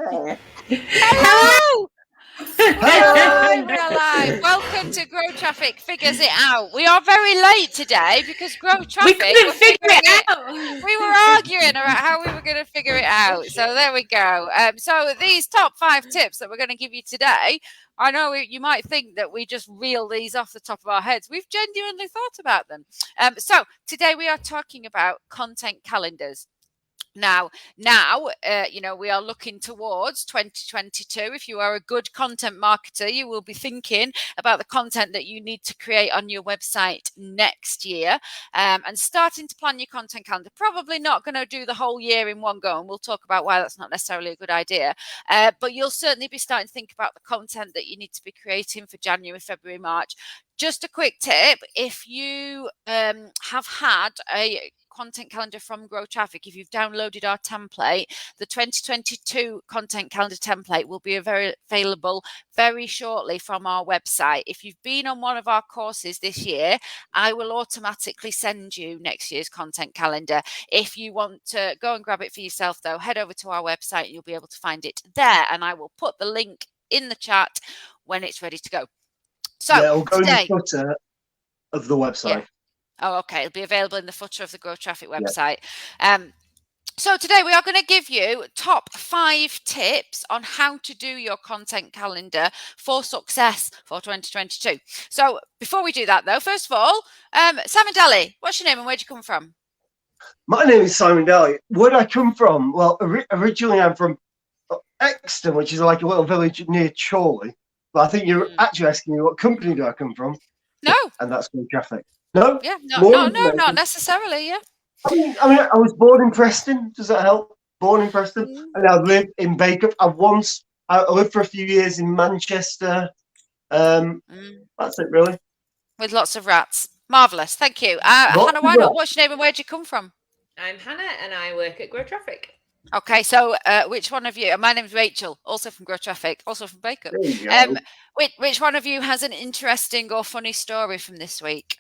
Hello! Hello! We're alive. Welcome to Grow Traffic Figures It Out. We are very late today because Grow Traffic We couldn't were figure figuring it it. out. We were arguing about how we were going to figure it out. So there we go. So these top 5 tips that we're going to give you today, I know you might think that we just reel these off the top of our heads. We've genuinely thought about them. So today we are talking about content calendars. Now, we are looking towards 2022. If you are a good content marketer, you will be thinking about the content that you need to create on your website next year, and starting to plan your content calendar. Probably not going to do the whole year in one go, and we'll talk about why that's not necessarily a good idea. But you'll certainly be starting to think about the content that you need to be creating for January, February, March. Just a quick tip: if you have had a content calendar from Grow Traffic, if you've downloaded our template, the 2022 content calendar template will be available very shortly from our website. If you've been on one of our courses this year, I will automatically send you next year's content calendar. If you want to go and grab it for yourself, though, head over to our website and you'll be able to find it there, and I will put the link in the chat when it's ready to go. So it'll go today, in the footer of the website. Yeah. Oh, okay. It'll be available in the footer of the Grow Traffic website. So today we are going to give you top 5 tips on how to do your content calendar for success for 2022. So before we do that, though, first of all, Simon Daly, what's your name and where'd you come from? My name is Simon Daly. Where'd I come from? Well, originally I'm from Exton, which is like a little village near Chorley. But I think you're actually asking me what company do I come from? No. And that's Grow Traffic. No? Yeah, no, not necessarily, yeah. I mean, I was born in Preston. Does that help? Born in Preston, and I lived in Bacup. I lived for a few years in Manchester. That's it, really. With lots of rats. Marvellous, thank you. Hannah, what's your name and where'd you come from? I'm Hannah and I work at Grow Traffic. Okay, so which one of you? My name's Rachel, also from Grow Traffic, also from Bacup. Which one of you has an interesting or funny story from this week?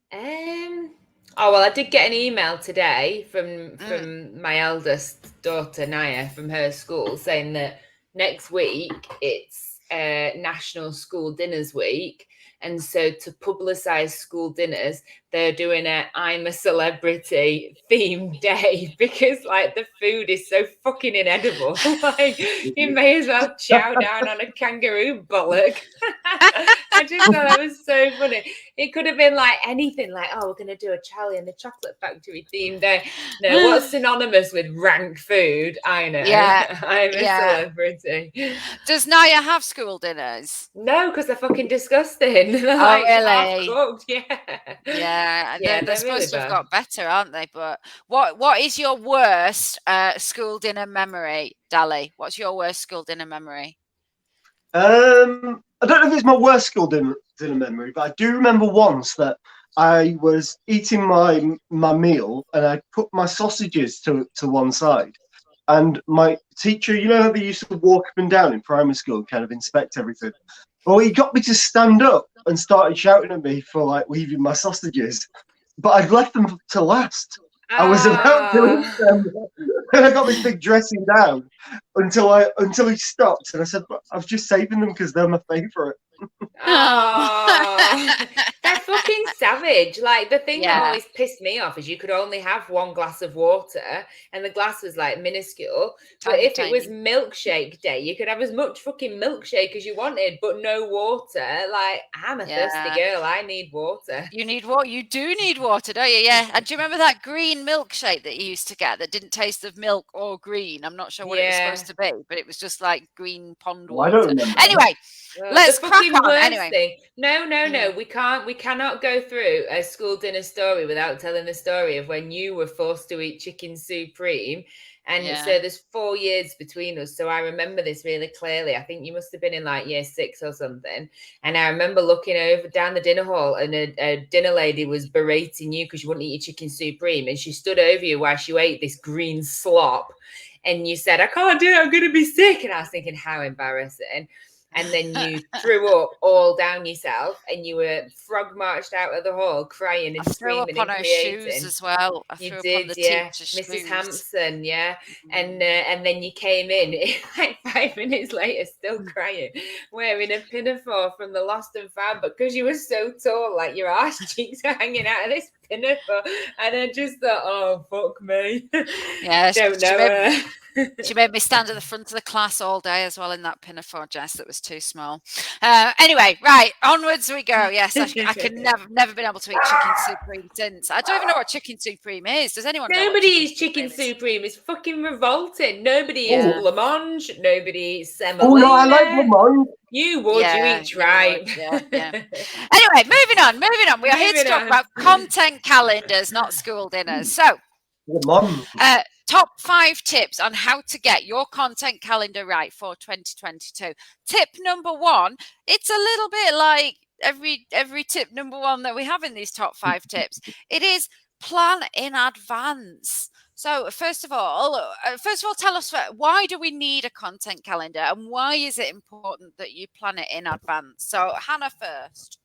Oh, well, I did get an email today from my eldest daughter, Naya, from her school, saying that next week it's National School Dinners Week. And so to publicise school dinners, they're doing a I'm a Celebrity themed day because like the food is so fucking inedible. Like you may as well chow down on a kangaroo bollock. I just thought that was so funny. It could have been like anything, like, oh, we're going to do a Charlie and the Chocolate Factory themed day. No, what's synonymous with rank food? I know. Yeah. I'm a celebrity. Does Naya have school dinners? No, because they're fucking disgusting. They're like really? Half-cooked. Yeah, they're supposed really to have got better, aren't they? But what is your worst school dinner memory, Dali? What's your worst school dinner memory? I don't know if it's my worst school dinner memory, but I do remember once that I was eating my meal and I put my sausages to one side. And my teacher, you know how they used to walk up and down in primary school and kind of inspect everything? Well, he got me to stand up and started shouting at me for like leaving my sausages. But I'd left them to last. I was about to eat them. And I got this big dressing down until he stopped. And I said, I was just saving them because they're my favourite. That's fucking savage. Like the thing that always pissed me off is you could only have one glass of water and the glass was like minuscule. But if it was milkshake day, you could have as much fucking milkshake as you wanted, but no water. Like I'm a thirsty girl. I need water. You need water. You do need water, don't you? Yeah. And do you remember that green milkshake that you used to get that didn't taste of milk or green? I'm not sure what it was supposed to be, but it was just like green pond water. I don't remember. Anyway, let's crack on. Anyway. Thing. No. We cannot go through a school dinner story without telling the story of when you were forced to eat chicken supreme. And so there's 4 years between us. So I remember this really clearly. I think you must have been in like year 6 or something. And I remember looking over down the dinner hall and a dinner lady was berating you because you wouldn't eat your chicken supreme. And she stood over you while she ate this green slop. And you said, I can't do it. I'm going to be sick. And I was thinking, how embarrassing. and then you threw up all down yourself, and you were frog marched out of the hall crying I and threw up screaming on and her shoes creating. as well. I You threw up on did, the yeah, teacher's Mrs. shoes. Hampson, yeah, and then you came in like 5 minutes later, still crying, wearing a pinafore from the Lost and Found, but because you were so tall, like your arse cheeks are hanging out of this pinafore, and I just thought, oh fuck me, Yeah, don't know. She made me stand at the front of the class all day as well in that pinafore dress that was too small. Anyway, right, onwards we go. Yes, I could never been able to eat chicken supreme since. I don't even know what chicken supreme is. Does anyone know what Nobody eats chicken supreme is? supreme. It's fucking revolting. Nobody Yeah. eats blancmange. Nobody eats semolina. Oh no, I like blancmange. You would. Yeah, you eat tripe. Yeah. Anyway, moving on. We are here to Moving talk on. about content calendars, not school dinners. So, Blancmange. top 5 tips on how to get your content calendar right for 2022. Tip number 1, it's a little bit like every tip number 1 that we have in these top 5 tips. It is plan in advance. So first of all, tell us why do we need a content calendar, and why is it important that you plan it in advance? So Hannah first.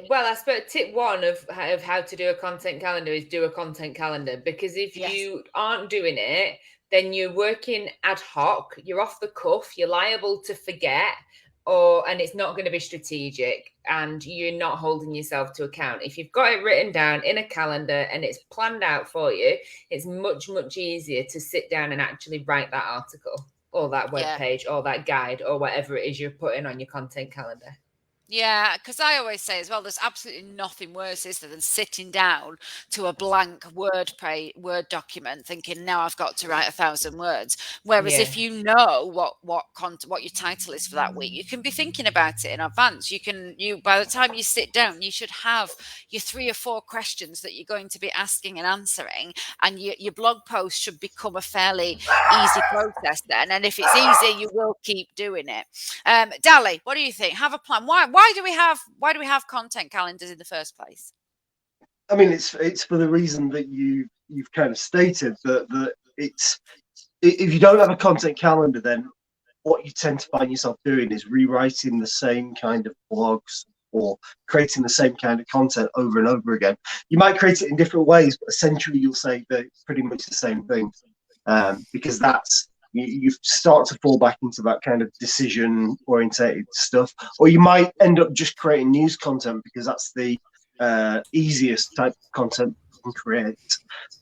Well, I suppose tip 1 of how to do a content calendar is do a content calendar, because if you aren't doing it, then you're working ad hoc, you're off the cuff, you're liable to forget, and it's not going to be strategic, and you're not holding yourself to account. If you've got it written down in a calendar and it's planned out for you, it's much easier to sit down and actually write that article or that web page or that guide or whatever it is you're putting on your content calendar. Yeah, because I always say as well, there's absolutely nothing worse, is there, than sitting down to a blank Word document thinking, now I've got to write 1,000 words. Whereas if you know what your title is for that week, you can be thinking about it in advance. By the time you sit down, you should have your 3 or 4 questions that you're going to be asking and answering, and your blog post should become a fairly easy process then. And if it's easy, you will keep doing it. Dali, what do you think? Have a plan. Why do we have content calendars in the first place? I mean, it's for the reason that you've kind of stated that it's, if you don't have a content calendar, then what you tend to find yourself doing is rewriting the same kind of blogs or creating the same kind of content over and over again. You might create it in different ways, but essentially you'll say that it's pretty much the same thing, because that's, you start to fall back into that kind of decision orientated stuff, or you might end up just creating news content because that's the easiest type of content you can create.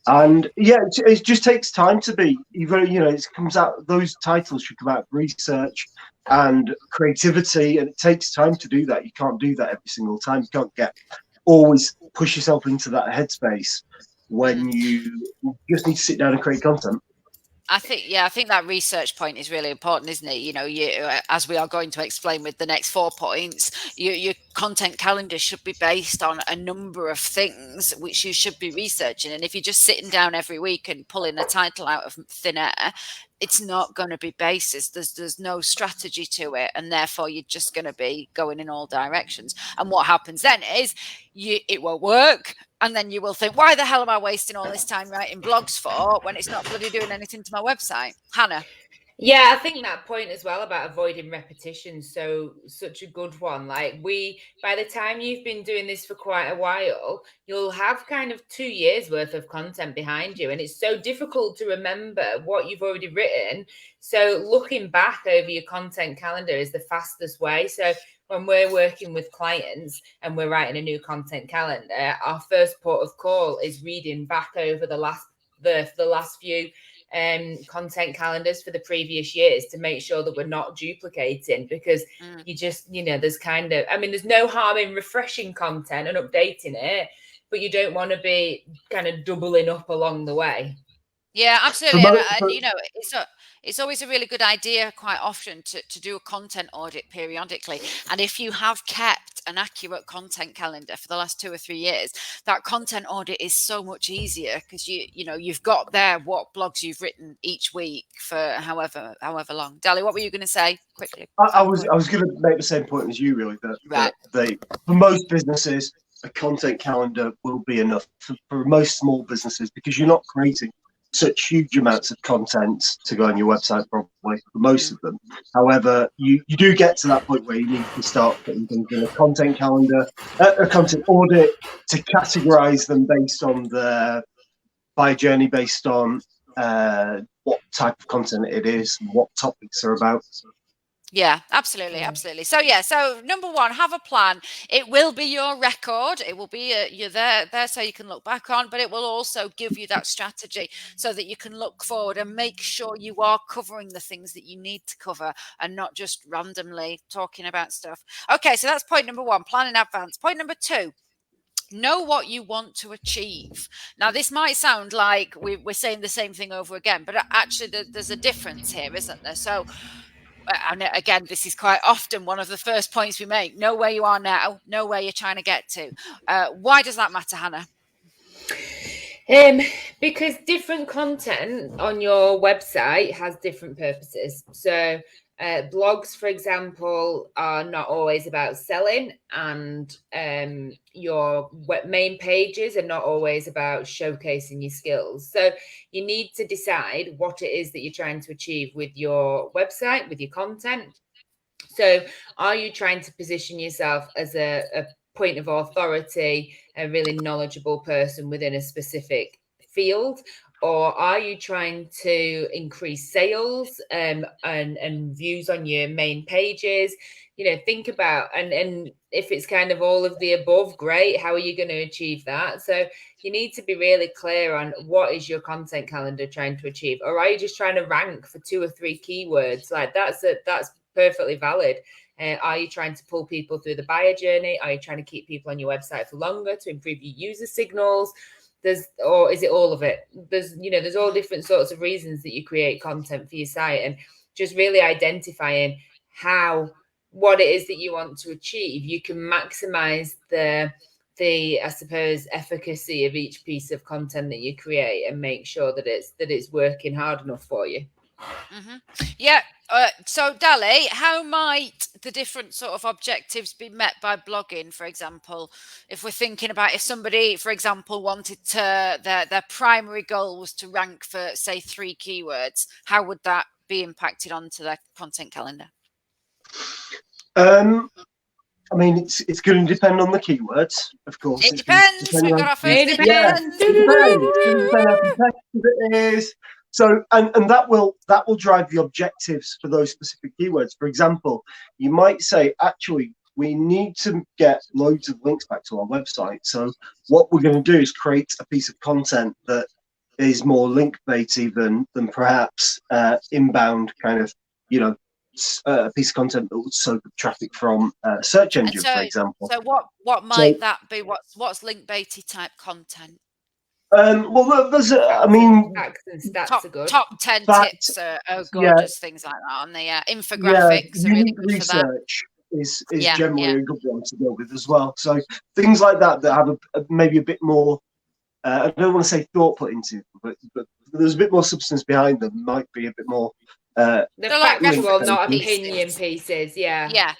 And it just takes time to be, it comes out, those titles should come out of research and creativity, and it takes time to do that. You can't do that every single time. You can't always push yourself into that headspace when you just need to sit down and create content. I think that research point is really important, isn't it? As we are going to explain with the next 4 points, your content calendar should be based on a number of things which you should be researching. And if you're just sitting down every week and pulling a title out of thin air, it's not going to be basis. There's no strategy to it, and therefore you're just going to be going in all directions. And what happens then is it won't work. And then you will think, why the hell am I wasting all this time writing blogs for when it's not bloody doing anything to my website? Hannah? Yeah, I think that point as well about avoiding repetition, such a good one. Like by the time you've been doing this for quite a while, you'll have kind of 2 years worth of content behind you. And it's so difficult to remember what you've already written. So looking back over your content calendar is the fastest way. So when we're working with clients and we're writing a new content calendar, our first port of call is reading back over the last few content calendars for the previous years to make sure that we're not duplicating, because you just, there's there's no harm in refreshing content and updating it, but you don't want to be kind of doubling up along the way. Yeah, absolutely. And it's always a really good idea quite often to do a content audit periodically. And if you have kept an accurate content calendar for the last 2 or 3 years, that content audit is so much easier, because you've got there what blogs you've written each week for however long. Dali, what were you going to say quickly? I was going to make the same point as you, really, that for most businesses, a content calendar will be enough for most small businesses, because you're not creating such huge amounts of content to go on your website, probably for most of them. However, you do get to that point where you need to start putting things in a content calendar, a content audit, to categorize them based on the buyer journey, based on what type of content it is, what topics are about. Yeah, absolutely. So number one, have a plan. It will be your record. It will be you're there so you can look back on, but it will also give you that strategy so that you can look forward and make sure you are covering the things that you need to cover and not just randomly talking about stuff. Okay, so that's point number one, plan in advance. Point number two, know what you want to achieve. Now, this might sound like we're saying the same thing over again, but actually there's a difference here, isn't there? So, and again, this is quite often one of the first points we make. Know where you are now, know where you're trying to get to. Why does that matter, Hannah? Because different content on your website has different purposes. So blogs, for example, are not always about selling, and your main pages are not always about showcasing your skills. So you need to decide what it is that you're trying to achieve with your website, with your content. So are you trying to position yourself as a point of authority, a really knowledgeable person within a specific field? Or are you trying to increase sales and views on your main pages? Think about, and if it's kind of all of the above, great. How are you going to achieve that? So you need to be really clear on what is your content calendar trying to achieve. Or are you just trying to rank for 2 or 3 keywords? Like that's perfectly valid. Are you trying to pull people through the buyer journey? Are you trying to keep people on your website for longer to improve your user signals? Or is it all of it? There's all different sorts of reasons that you create content for your site, and just really identifying what it is that you want to achieve. You can maximize the I suppose efficacy of each piece of content that you create and make sure that it's working hard enough for you. Mm-hmm. Yeah. So, Dali, how might the different sort of objectives be met by blogging, for example? If we're thinking about if somebody, for example, wanted to, their primary goal was to rank for, say, 3 keywords, how would that be impacted onto their content calendar? I mean, it's going to depend on the keywords, of course. It depends. We've got our first it depends. It depends how competitive it is. So, and that will drive the objectives for those specific keywords. For example, you might say, actually, we need to get loads of links back to our website. So what we're going to do is create a piece of content that is more link baity than perhaps inbound kind of, a piece of content that would soak up traffic from a search engine, for example. So what might that be? What's link baity type content? Well, there's facts and stats are good. Top 10 tips are gorgeous, things like that on the infographics. Yeah, unique research is generally a good one to go with as well. So things like that have maybe a bit more. I don't want to say thought put into, but there's a bit more substance behind them. Might be a bit more. They're factual, not opinion pieces. Yeah.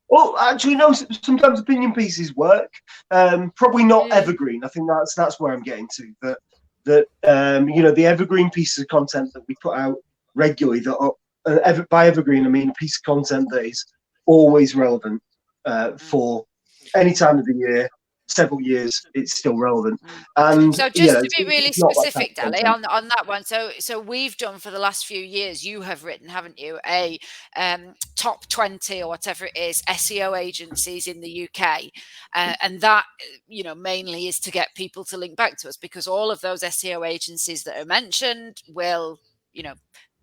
Well, actually, no. Sometimes opinion pieces work. Probably not evergreen. I think that's where I'm getting to. That the evergreen pieces of content that we put out regularly. That by evergreen, I mean a piece of content that is always relevant for any time of the year. Several years, it's still relevant. And so just to be really specific, Dali, on that one. So we've done for the last few years, you have written, haven't you, a top 20 or whatever it is, SEO agencies in the UK. And that, mainly is to get people to link back to us, because all of those SEO agencies that are mentioned will,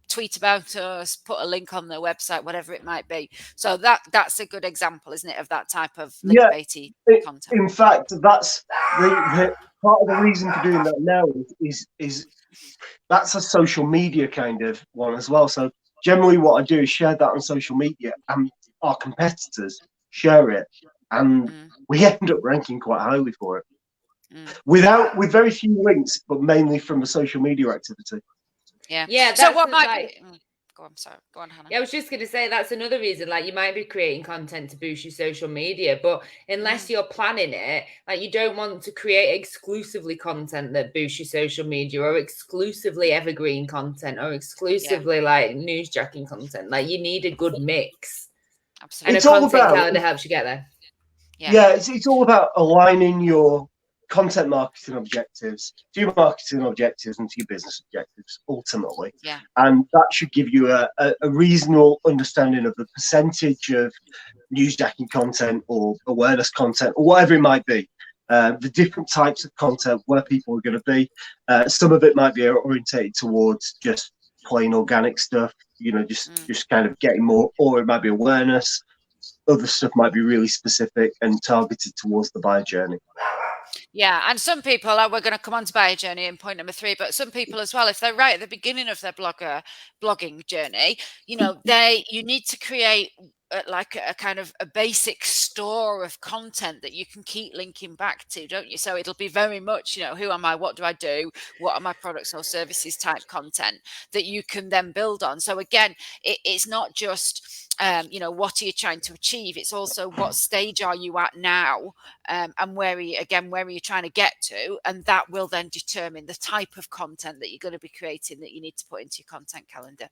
tweet about us, put a link on their website, whatever it might be. So that's a good example, isn't it, of that type of link baity content? In fact, that's the part of the reason for doing that now is that's a social media kind of one as well. So generally what I do is share that on social media, and our competitors share it, and we end up ranking quite highly for it. With very few links, but mainly from a social media activity. Yeah. So what might Go on, sorry. Go on, Hannah. Yeah, I was just going to say that's another reason. Like, you might be creating content to boost your social media, but unless you're planning it, like, you don't want to create exclusively content that boosts your social media, or exclusively evergreen content, or exclusively like newsjacking content. Like, you need a good mix. Absolutely. And It's a all content about- calendar helps you get there. Yeah, it's all about aligning your content marketing objectives to your marketing objectives and to your business objectives ultimately. Yeah. And that should give you a reasonable understanding of the percentage of newsjacking content or awareness content or whatever it might be. The different types of content where people are going to be. Some of it might be orientated towards just plain organic stuff, just kind of getting more, or it might be awareness. Other stuff might be really specific and targeted towards the buyer journey. Yeah, and some people, we're going to come on to buyer journey in point number 3, but some people as well, if they're right at the beginning of their blogging journey, you need to create like a kind of a basic store of content that you can keep linking back to, don't you? So it'll be very much, who am I, what do I do, what are my products or services type content that you can then build on. So again, it's not just what are you trying to achieve, it's also what stage are you at now, and where are you trying to get to, and that will then determine the type of content that you're going to be creating that you need to put into your content calendar.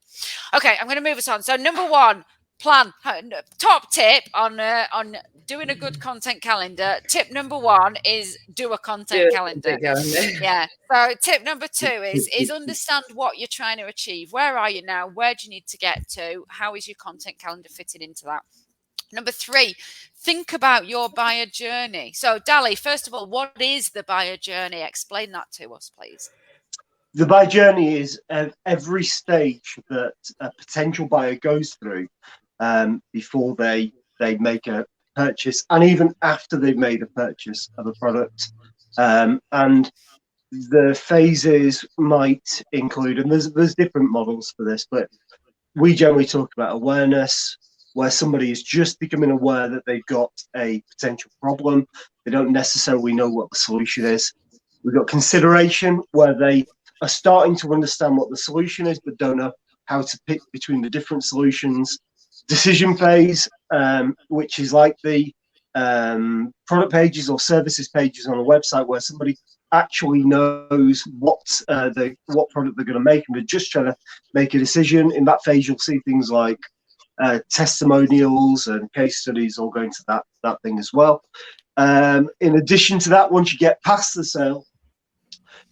Okay, I'm going to move us on. So number 1, plan. Top tip on doing a good content calendar. Tip number 1 is do a content calendar. Yeah. So tip number 2 is understand what you're trying to achieve. Where are you now? Where do you need to get to? How is your content calendar fitting into that? Number 3, think about your buyer journey. So Dali, first of all, what is the buyer journey? Explain that to us, please. The buyer journey is every stage that a potential buyer goes through before they make a purchase, and even after they've made a purchase of a product. And the phases might include, and there's different models for this, but we generally talk about awareness, where somebody is just becoming aware that they've got a potential problem. They don't necessarily know what the solution is. We've got consideration, where they are starting to understand what the solution is, but don't know how to pick between the different solutions. Decision phase, which is like the product pages or services pages on a website, where somebody actually knows what product they're going to make, and they're just trying to make a decision. In that phase, you'll see things like testimonials and case studies all going to that thing as well. In addition to that, once you get past the sale,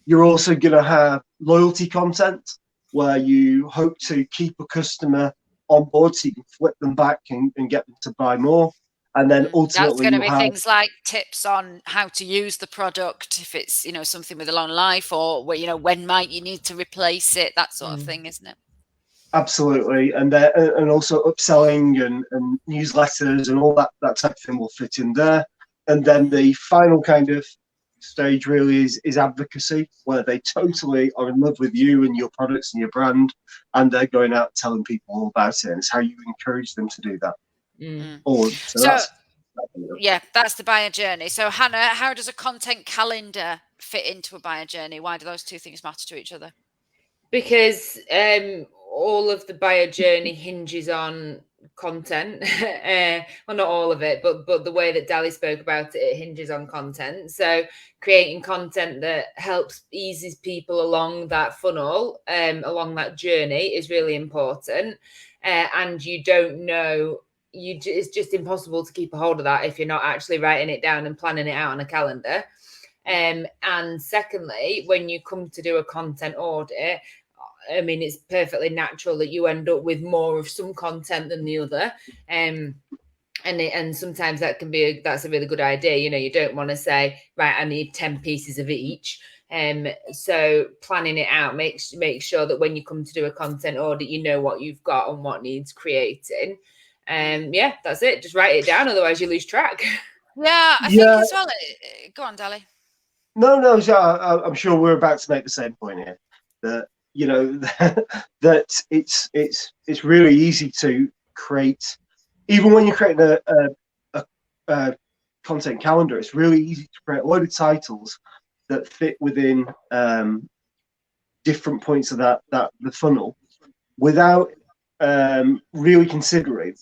you're also going to have loyalty content, where you hope to keep a customer on board so you can flip them back and get them to buy more. And then ultimately, that's going to be things like tips on how to use the product, if it's something with a long life, or where when might you need to replace it, that sort of thing, isn't it? Absolutely, and also upselling and newsletters and all that type of thing will fit in there. And then the final kind of stage really is advocacy, where they totally are in love with you and your products and your brand, and they're going out telling people all about it. And it's how you encourage them to do that. That's the buyer journey. So Hannah, how does a content calendar fit into a buyer journey? Why do those two things matter to each other? Because all of the buyer journey hinges on content. Well, not all of it, but the way that Dali spoke about it hinges on content. So creating content that helps eases people along that funnel, along that journey, is really important. And you don't know, it's just impossible to keep a hold of that if you're not actually writing it down and planning it out on a calendar. And secondly, when you come to do a content audit, I mean, it's perfectly natural that you end up with more of some content than the other. And sometimes that's a really good idea. You don't want to say, right, I need 10 pieces of each. So planning it out, make sure that when you come to do a content audit, you know what you've got and what needs creating. That's it. Just write it down, otherwise you lose track. Yeah, I think as well. Go on, Dali. No, I'm sure we're about to make the same point here. That that it's really easy to create, even when you're creating a content calendar. It's really easy to create a load of titles that fit within different points of the funnel, without really considering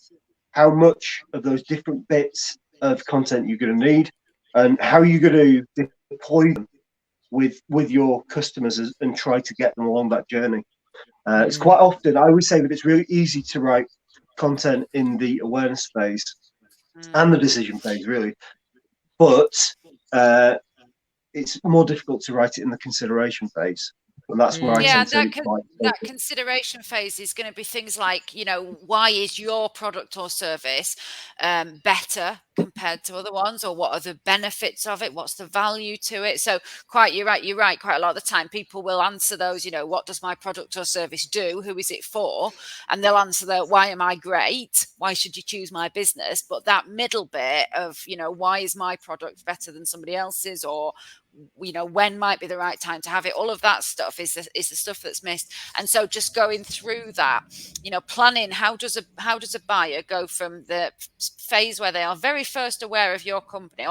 how much of those different bits of content you're going to need and how you're going to deploy them with your customers and try to get them along that journey. It's quite often, I always say that it's really easy to write content in the awareness phase and the decision phase, really. But it's more difficult to write it in the consideration phase. And that's where I tend to that consideration phase is going to be things like, why is your product or service better compared to other ones, or what are the benefits of it? What's the value to it? So you're right. Quite a lot of the time people will answer those, what does my product or service do? Who is it for? And they'll answer why am I great? Why should you choose my business? But that middle bit of, why is my product better than somebody else's, or when might be the right time to have it, all of that stuff is the stuff that's missed. And so just going through that, planning, how does a buyer go from the phase where they are very first aware of your company,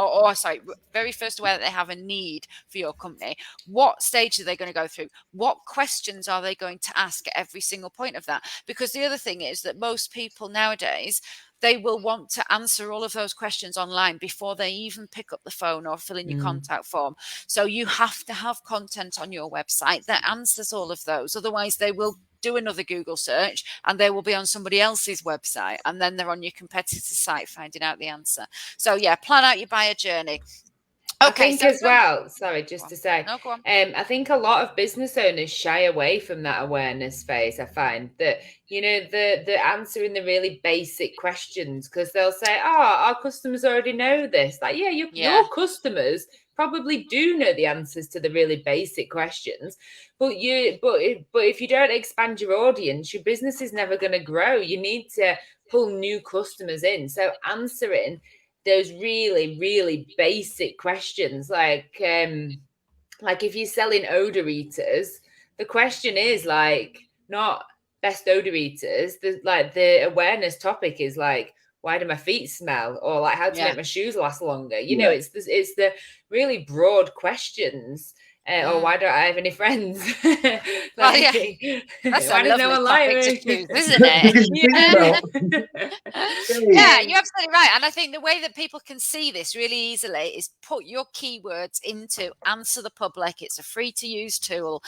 very first aware that they have a need for your company? What stage are they going to go through? What questions are they going to ask at every single point of that? Because the other thing is that most people nowadays, they will want to answer all of those questions online before they even pick up the phone or fill in your contact form. So you have to have content on your website that answers all of those. Otherwise, they will do another Google search and they will be on somebody else's website, and then they're on your competitor's site finding out the answer. So yeah, plan out your buyer journey. Okay, I think as well, sorry, just to say, no, go on. I think a lot of business owners shy away from that awareness phase. I find that, the answering the really basic questions, because they'll say, our customers already know this. Like, your customers probably do know the answers to the really basic questions, but if you don't expand your audience, your business is never going to grow. You need to pull new customers in. So answering those really, really basic questions, like if you're selling odor eaters, the question is not best odor eaters. The awareness topic is why do my feet smell, or how to make my shoes last longer? It's the really broad questions. Or why don't I have any friends? That's why does no one like me? To choose, isn't it? Yeah, you're absolutely right. And I think the way that people can see this really easily is put your keywords into Answer the Public. It's a free to use tool.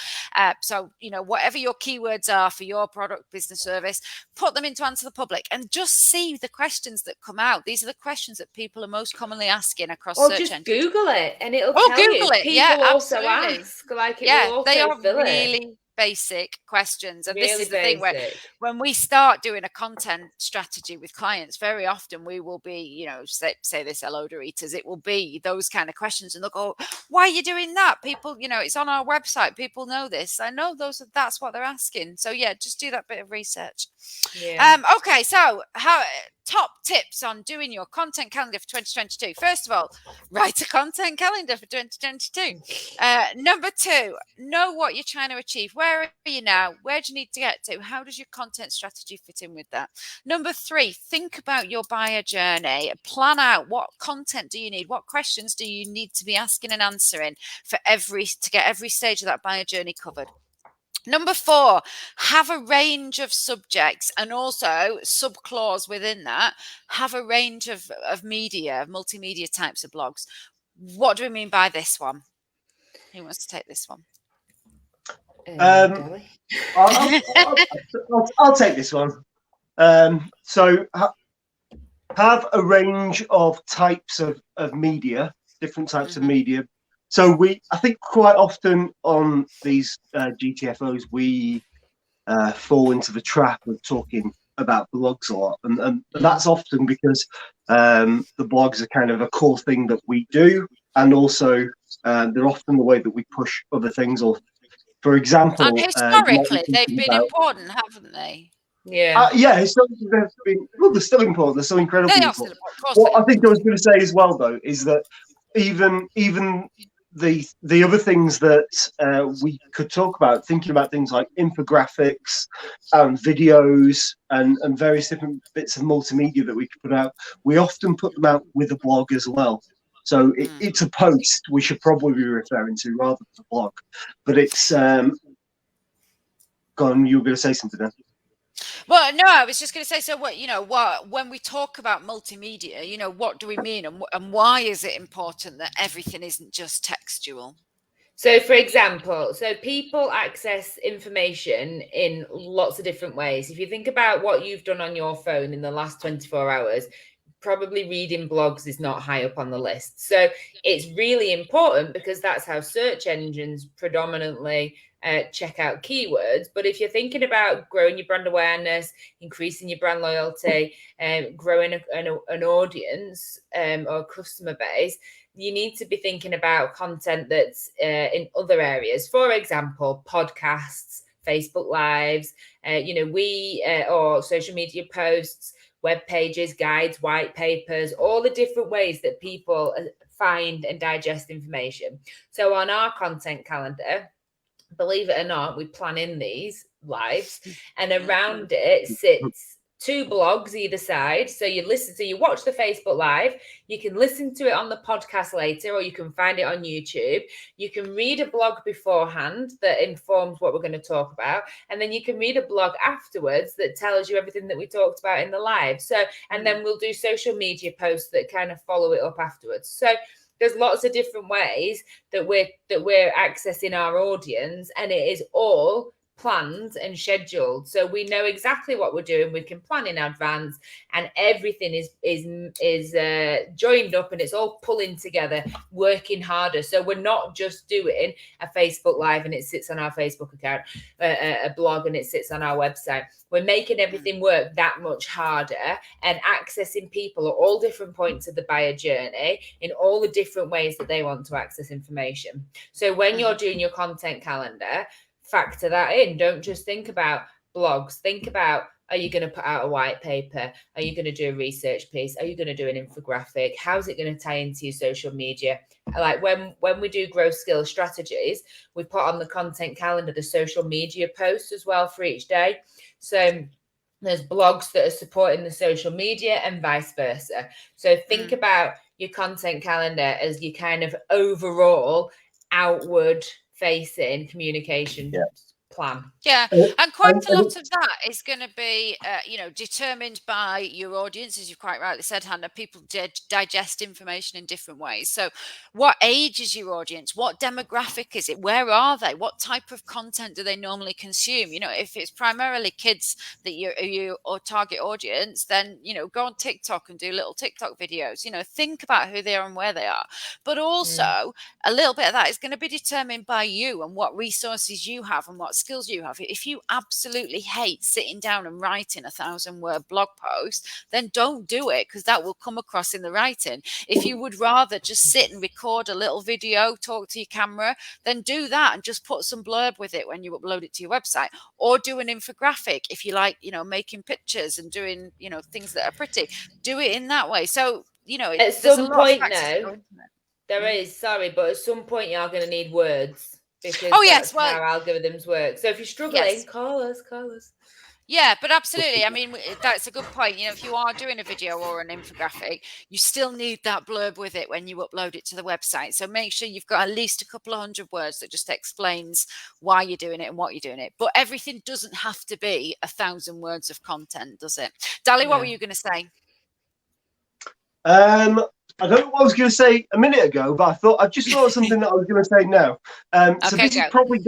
So, whatever your keywords are for your product, business, service, put them into Answer the Public and just see the questions that come out. These are the questions that people are most commonly asking across search engines. Google it and it'll tell Google you. it. People also ask. Will also they are fill really basic questions. And really this is the thing where when we start doing a content strategy with clients, very often we will be, say they sell odor eaters, it will be those kind of questions, and they'll go, why are you doing that? People, it's on our website, people know this. I know that's what they're asking. So yeah, just do that bit of research. Okay, so top tips on doing your content calendar for 2022. First of all, write a content calendar for 2022. Number 2, know what you're trying to achieve. Where are you now? Where do you need to get to? How does your content strategy fit in with that? Number 3, think about your buyer journey. Plan out what content do you need? What questions do you need to be asking and answering to get every stage of that buyer journey covered? Number 4, have a range of subjects, and also sub-clause within that, have a range of media, multimedia types of blogs. What do we mean by this one? Who wants to take this one? I'll take this one. So have a range of types of media, different types of media. So I think quite often on these GTFOs, we fall into the trap of talking about blogs a lot. And that's often because the blogs are kind of a core thing that we do. And also they're often the way that we push other things. Or, for example, and historically, they've been important, haven't they? Historically, they're still important. They're still incredibly important. What I think I was going to say as well, though, is that even the other things that we could talk about, thinking about things like infographics and videos and various different bits of multimedia that we could put out, we often put them out with a blog as well. So it's a post we should probably be referring to rather than a blog. But it's go on, you were going to say something then. Well, no, I was just going to say, so when we talk about multimedia, what do we mean, and why is it important that everything isn't just textual? So, for example, people access information in lots of different ways. If you think about what you've done on your phone in the last 24 hours, probably reading blogs is not high up on the list. So it's really important because that's how search engines predominantly check out keywords. But if you're thinking about growing your brand awareness, increasing your brand loyalty, growing an audience or customer base, you need to be thinking about content that's in other areas. For example, podcasts, Facebook Lives, or social media posts, web pages, guides, white papers, all the different ways that people find and digest information. So on our content calendar, believe it or not, we plan in these lives, and around it sits 2 blogs either side. So you watch the Facebook Live, you can listen to it on the podcast later, or you can find it on YouTube. You can read a blog beforehand that informs what we're going to talk about, and then you can read a blog afterwards that tells you everything that we talked about in the live. So, and then we'll do social media posts that kind of follow it up afterwards. So there's lots of different ways that we're accessing our audience, and it is all planned and scheduled, so we know exactly what we're doing. We can plan in advance, and everything is joined up, and it's all pulling together, working harder. So we're not just doing a Facebook Live and it sits on our Facebook account, a blog and it sits on our website. We're making everything work that much harder and accessing people at all different points of the buyer journey in all the different ways that they want to access information. So when you're doing your content calendar, factor that in. Don't just think about blogs. Think about, are you going to put out a white paper? Are you going to do a research piece? Are you going to do an infographic? How's it going to tie into your social media? Like when we do growth skill strategies, we put on the content calendar the social media posts as well for each day. So there's blogs that are supporting the social media and vice versa. So think about your content calendar as your kind of overall outward facing communication plan. Yeah, and quite a lot of that is going to be, determined by your audience, as you've quite rightly said, Hannah. People digest information in different ways. So, what age is your audience? What demographic is it? Where are they? What type of content do they normally consume? If it's primarily kids that you or target audience, then go on TikTok and do little TikTok videos. Think about who they are and where they are. But also, a little bit of that is going to be determined by you and what resources you have and what skills you have. If you absolutely hate sitting down and writing 1,000-word blog post, then don't do it, because that will come across in the writing. If you would rather just sit and record a little video, talk to your camera, then do that and just put some blurb with it when you upload it to your website, or do an infographic if you like, making pictures and doing, things that are pretty. Do it in that way. So, at some point now, there is, sorry, but at some point you are going to need words. Because that's how algorithms work. So if you're struggling, call us. Yeah, but absolutely. I mean, that's a good point. If you are doing a video or an infographic, you still need that blurb with it when you upload it to the website. So make sure you've got at least a couple of 100 words that just explains why you're doing it and what you're doing it. But everything doesn't have to be 1,000 words of content, does it? Dali, what were you going to say? I don't know what I was going to say a minute ago, but I just thought of something that I was going to say now. So this is probably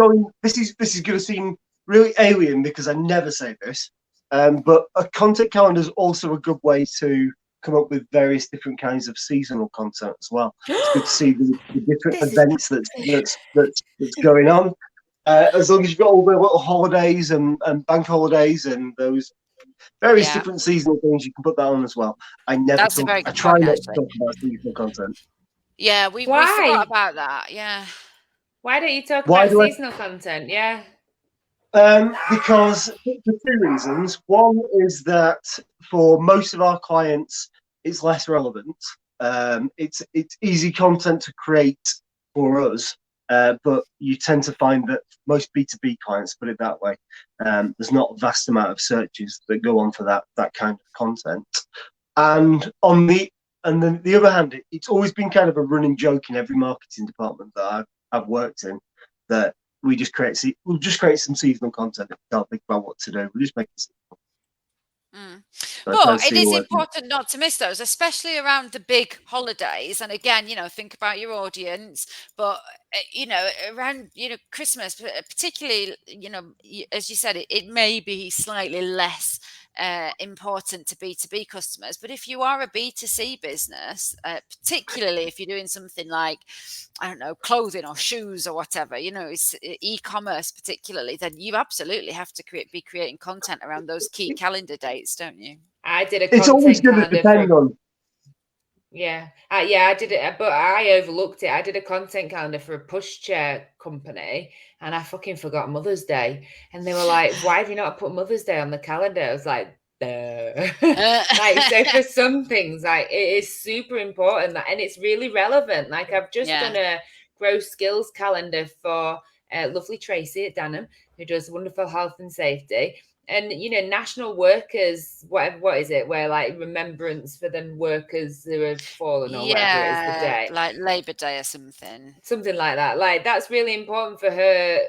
this is going to seem really alien because I never say this. But a content calendar is also a good way to come up with various different kinds of seasonal content as well. It's good to see the different events that's going on. As long as you've got all the little holidays and bank holidays and those various different seasonal things, you can put that on as well. I try not to talk about seasonal content. Yeah, we forgot about that. Yeah. Why don't you talk about seasonal content? Yeah. Because for 2 reasons. One is that for most of our clients, it's less relevant. It's easy content to create for us, but you tend to find that most B2B clients, put it that way, there's not a vast amount of searches that go on for that kind of content. And on the other hand, it's always been kind of a running joke in every marketing department that I've worked in, that we'll just create some seasonal content. If we can't think about what to do, we'll just make it seasonal. But it is important not to miss those, especially around the big holidays. And again, think about your audience, but around Christmas, particularly, as you said, it may be slightly less important to B2B customers. But if you are a B2C business, particularly if you're doing something like, I don't know, clothing or shoes or whatever, it's e-commerce particularly, then you absolutely have to be creating content around those key calendar dates, don't you? I did a It's always content going to depend on. Yeah, I did it, but I overlooked it. I did a content calendar for a pushchair company, and I fucking forgot Mother's Day. And they were like, "Why have you not put Mother's Day on the calendar?" I was like, "Duh." Like, so for some things, like, it is super important, and it's really relevant. Like, I've just done a growth skills calendar for lovely Tracy at Danham, who does wonderful health and safety. And national workers, what is it, where like remembrance for them workers who have fallen, or whatever it is the day, like Labor Day or something like that. Like, that's really important for her.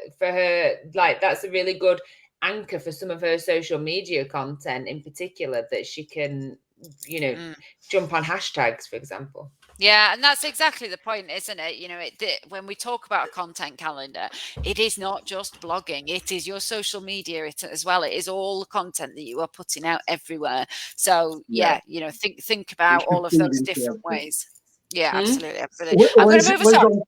Like, that's a really good anchor for some of her social media content in particular, that she can jump on hashtags, for example. Yeah, and that's exactly the point, isn't it? When we talk about a content calendar, it is not just blogging. It is your social media as well. It is all the content that you are putting out everywhere. So think about all of those different ways. Yeah, absolutely. I'm going to move us on.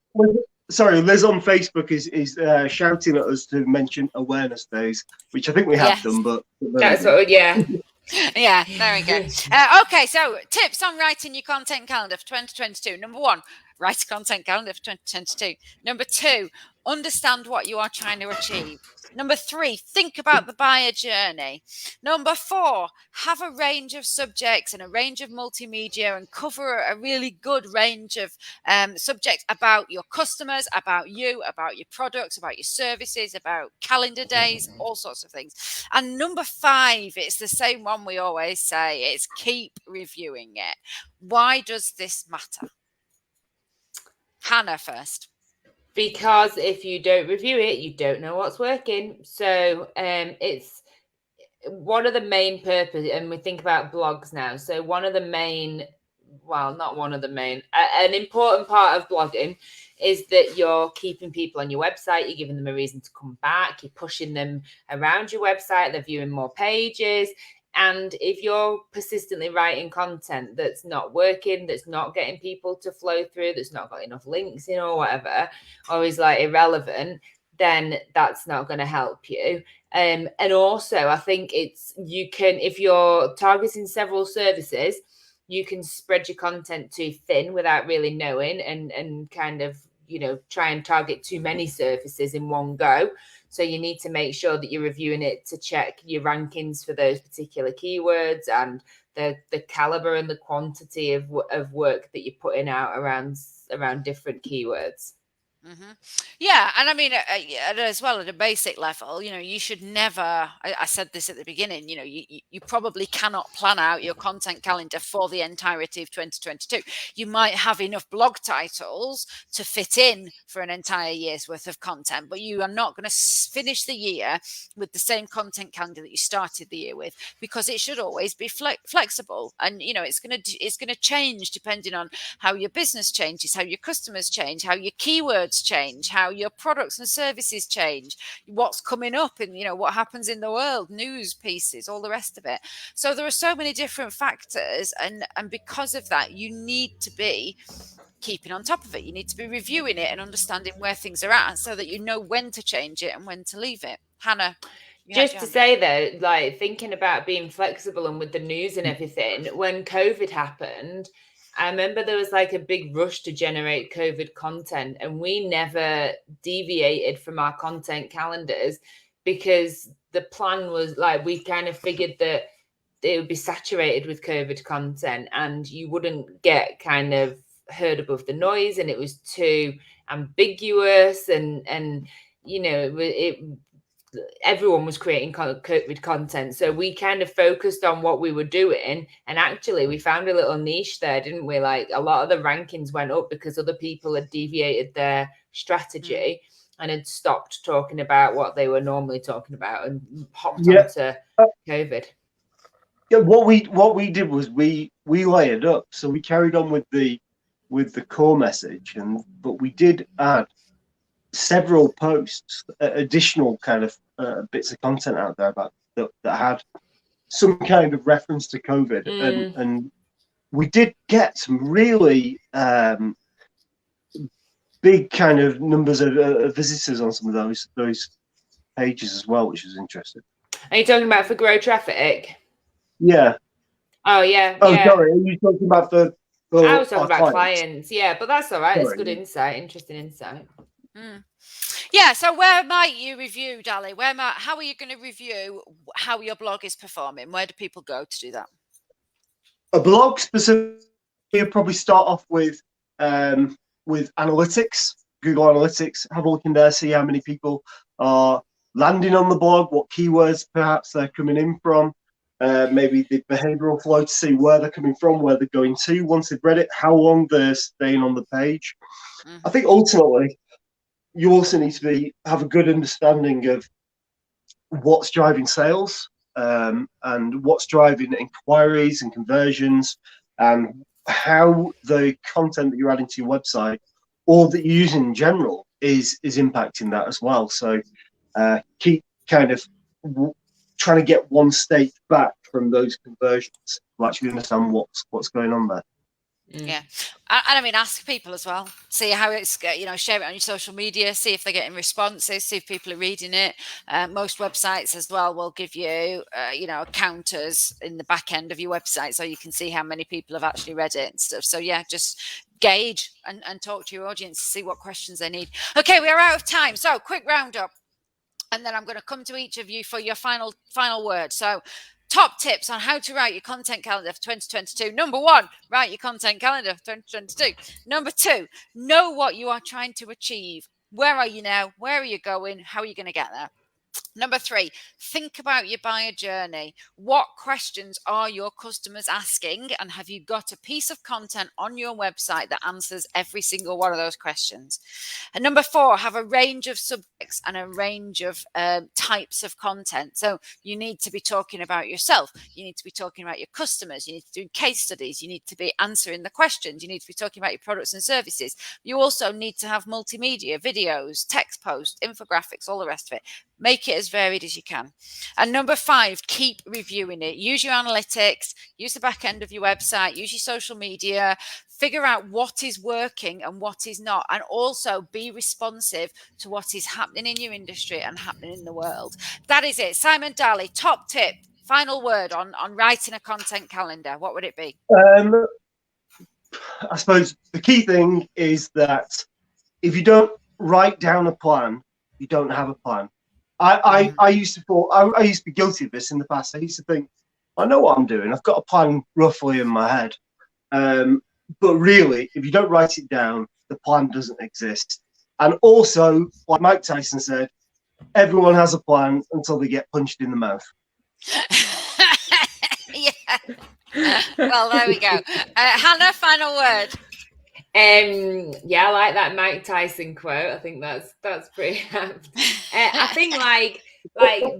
Sorry, Liz on Facebook is shouting at us to mention awareness days, which I think we have done, but that's what, yeah. Yeah, there we go. Okay, so tips on writing your content calendar for 2022. Number 1, write a content calendar for 2022. Number 2, understand what you are trying to achieve. Number 3, think about the buyer journey. Number 4, have a range of subjects and a range of multimedia, and cover a really good range of subjects about your customers, about you, about your products, about your services, about calendar days, all sorts of things. And number 5, it's the same one we always say, it's keep reviewing it. Why does this matter? Hannah first. Because if you don't review it, you don't know what's working. So it's one of the main purpose, and we think about blogs now. So one of the main, well, not one of the main, an important part of blogging is that you're keeping people on your website. You're giving them a reason to come back. You're pushing them around your website. They're viewing more pages. And if you're persistently writing content that's not working, that's not getting people to flow through, that's not got enough links in or whatever, or is like irrelevant, then that's not going to help you. And also, I think you can, if you're targeting several services, you can spread your content too thin without really knowing, and kind of, try and target too many services in one go. So you need to make sure that you're reviewing it to check your rankings for those particular keywords, and the caliber and the quantity of work that you're putting out around different keywords. Yeah, and I mean, as well, at a basic level, you should never, I said this at the beginning, you probably cannot plan out your content calendar for the entirety of 2022. You might have enough blog titles to fit in for an entire year's worth of content, but you are not going to finish the year with the same content calendar that you started the year with, because it should always be flexible. And, it's going to change depending on how your business changes, how your customers change, how your keywords change, how your products and services change, what's coming up, and what happens in the world, news pieces, all the rest of it. So there are so many different factors, and because of that, you need to be keeping on top of it. You need to be reviewing it and understanding where things are at, so that you know when to change it and when to leave it. Hannah, just to say though, like, thinking about being flexible and with the news and everything, when COVID happened, I remember there was like a big rush to generate COVID content, and we never deviated from our content calendars, because the plan was like, we kind of figured that it would be saturated with COVID content and you wouldn't get kind of heard above the noise, and it was too ambiguous, and everyone was creating COVID content. So we kind of focused on what we were doing, and actually we found a little niche there, didn't we? Like, a lot of the rankings went up because other people had deviated their strategy and had stopped talking about what they were normally talking about and hopped onto COVID. Yeah, what we did was we layered up. So we carried on with the core message, but we did add several posts, additional kind of bits of content out there about that had some kind of reference to COVID, and we did get some really big kind of numbers of visitors on some of those pages as well, which was interesting. Are you talking about for grow traffic? Yeah. Oh yeah. Oh, yeah. sorry. Are you talking about the I was talking about clients. Yeah, but that's all right. It's good insight, interesting insight. Yeah. So where might you review, Dali? How are you going to review how your blog is performing? Where do people go to do that? A blog specifically, you'll probably start off with analytics, Google Analytics. Have a look in there, see how many people are landing on the blog, what keywords perhaps they're coming in from, maybe the behavioral flow to see where they're coming from, where they're going to once they've read it, how long they're staying on the page. I think ultimately you also need to have a good understanding of what's driving sales, and what's driving inquiries and conversions, and how the content that you're adding to your website or that you're using in general is impacting that as well. So keep kind of trying to get one stage back from those conversions to actually understand what's going on there. Yeah, and I mean, ask people as well. See how it's, share it on your social media. See if they're getting responses. See if people are reading it. Most websites as well will give you, counters in the back end of your website, so you can see how many people have actually read it and stuff. So yeah, just gauge and talk to your audience, see what questions they need. Okay, we are out of time, so quick roundup, and then I'm going to come to each of you for your final word. So, top tips on how to write your content calendar for 2022. Number 1, write your content calendar for 2022. Number 2, know what you are trying to achieve. Where are you now? Where are you going? How are you going to get there? Number 3, think about your buyer journey. What questions are your customers asking? And have you got a piece of content on your website that answers every single one of those questions? And number 4, have a range of subjects and a range of types of content. So you need to be talking about yourself. You need to be talking about your customers. You need to do case studies. You need to be answering the questions. You need to be talking about your products and services. You also need to have multimedia, videos, text posts, infographics, all the rest of it. Make it as varied as you can. And number 5, keep reviewing it. Use your analytics, use the back end of your website, use your social media, figure out what is working and what is not, and also be responsive to what is happening in your industry and happening in the world. That is it. Simon Daly, top tip, final word on writing a content calendar. What would it be? I suppose the key thing is that if you don't write down a plan, you don't have a plan. I used to be guilty of this in the past. I used to think, I know what I'm doing. I've got a plan roughly in my head. But really, if you don't write it down, the plan doesn't exist. And also, like Mike Tyson said, everyone has a plan until they get punched in the mouth. Yeah. Well, there we go. Hannah, final word. Yeah, I like that Mike Tyson quote. I think that's pretty apt. I think like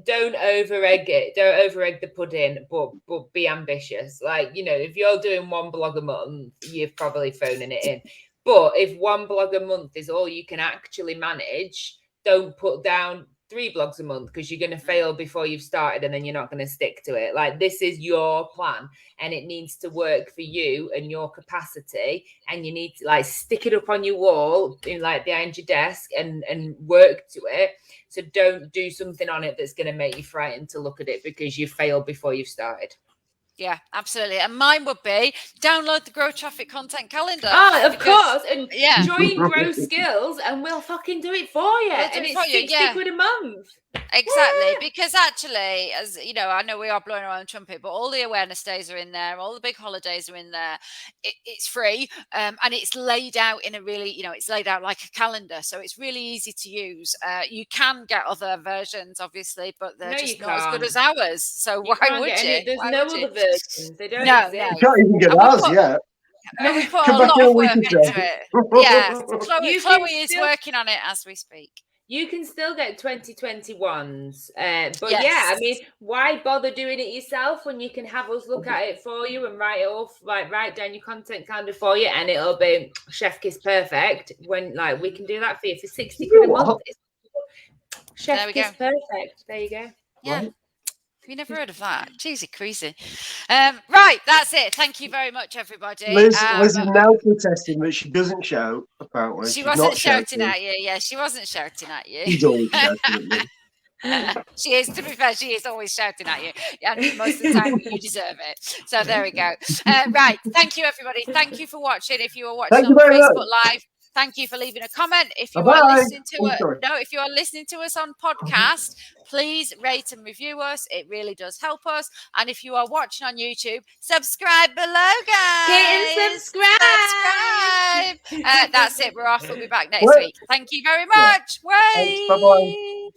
don't over-egg it. Don't over-egg the pudding, but be ambitious. Like, if you're doing one blog a month, you're probably phoning it in. But if one blog a month is all you can actually manage, don't put down 3 blogs a month, because you're going to fail before you've started and then you're not going to stick to it. Like, this is your plan and it needs to work for you and your capacity, and you need to stick it up on your wall in behind your desk and work to it. So don't do something on it that's going to make you frightened to look at it because you failed before you've started. Yeah, absolutely. And mine would be download the Grow Traffic Content Calendar. Oh, of course. And join Grow Skills and we'll fucking do it for you. And it's 60 quid a month. Exactly. Woo! Because actually, as you know, I know we are blowing our own trumpet, but all the awareness days are in there. All the big holidays are in there. It's free. And it's laid out in a really, it's laid out like a calendar. So it's really easy to use. You can get other versions, obviously, but they're just not as good as ours. So why would you? There's no other versions. They don't exist. You can't even get ours yet. And we put a lot of work into it. Yeah, Chloe is working on it as we speak. You can still get 2021s. But Yes. yeah, I mean, why bother doing it yourself when you can have us look at it for you and write it off, like write down your content calendar for you, and it'll be chef kiss perfect. When like we can do that for you for 60 quid a month. Chef kiss perfect. There you go. Yeah. Right. Have you never heard of that? Cheesy crazy. Right, that's it. Thank you very much, everybody. Liz is now protesting that she doesn't shout, apparently. She wasn't shouting at you. Yeah, she wasn't shouting at you. She's always shouting at me. She is, to be fair, she is always shouting at you. And most of the time, you deserve it. So there we go. Right. Thank you, everybody. Thank you for watching. If you are watching on Facebook Live, thank you for leaving a comment. If you are listening to if you are listening to us on podcast, please rate and review us. It really does help us. And if you are watching on YouTube, subscribe below, guys. Hit and subscribe. That's it. We're off. We'll be back next week. Thank you very much. Bye. Bye bye.